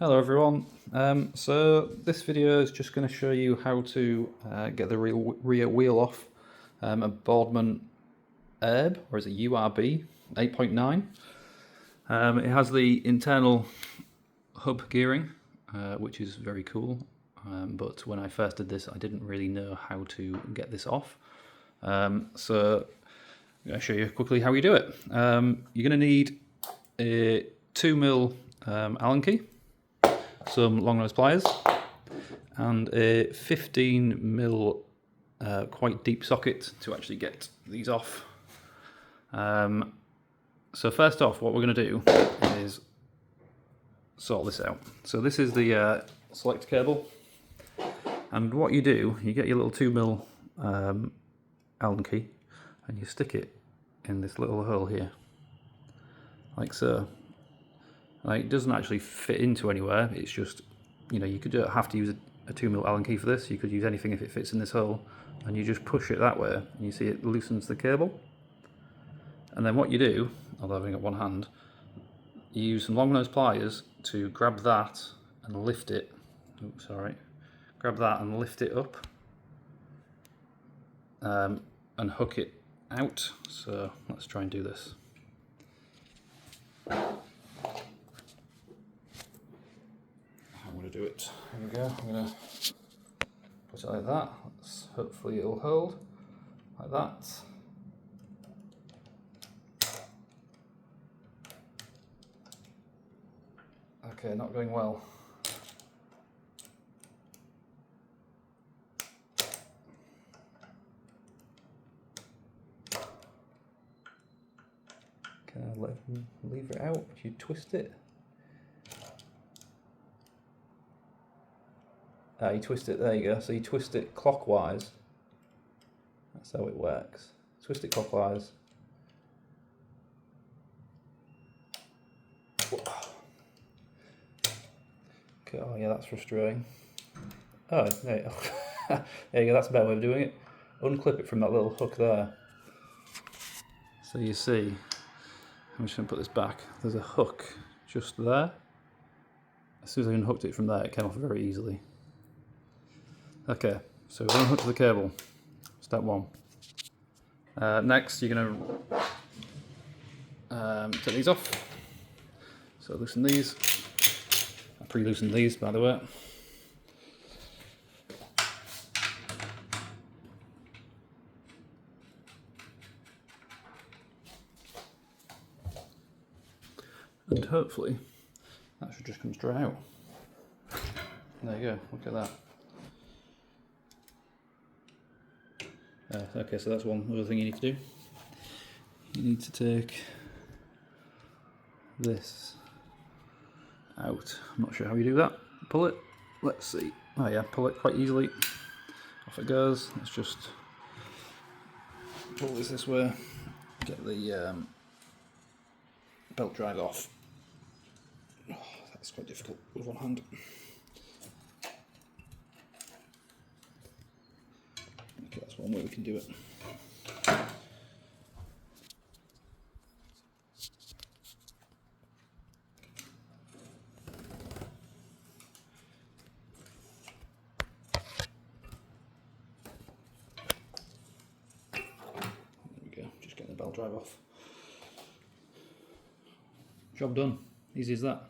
Hello everyone. So this video is just going to show you how to get the rear wheel off a Boardman URB, or is it URB 8.9. It has the internal hub gearing, which is very cool, but when I first did this I didn't really know how to get this off. So I'm going to show you quickly how you do it. You're going to need a 2mm Allen key, some long nose pliers, and a 15mm quite deep socket to actually get these off. So first off, what we're going to do is sort this out. So this is the select cable, and what you do, you get your little 2mm Allen key and you stick it in this little hole here, like so. Like, it doesn't actually fit into anywhere, it's just, you know, you could have to use a 2mm Allen key for this. You could use anything if it fits in this hole, and you just push it that way and you see it loosens the cable. And then what you do, although I've only got one hand, you use some long nose pliers to grab that and lift it. Oops, sorry. Grab that and lift it up, and hook it out. So let's try and do this. I'm going to do it. Here we go. I'm going to put it like that. Hopefully it'll hold like that. Okay, not going well. Can I leave it out? You twist it. You twist it, there you go. So you twist it clockwise. That's how it works. Twist it clockwise. Okay, oh yeah, that's frustrating. Oh, there you go, that's a better way of doing it. Unclip it from that little hook there. So you see, I'm just going to put this back. There's a hook just there. As soon as I unhooked it from there, it came off very easily. Okay, so we're unhooked the cable, step one. Next, you're going to take these off. So loosen these. I pre-loosened these, by the way. And hopefully that should just come straight out. There you go, look at that. Okay, so that's one other thing you need to do. You need to take this out. I'm not sure how you do that. Pull it. Let's see. Oh yeah, pull it quite easily. Off it goes. Let's just pull this way. Get the belt drive off. Oh, that's quite difficult with one hand. Okay, that's one way we can do it. There we go, just getting the belt drive off. Job done, easy as that.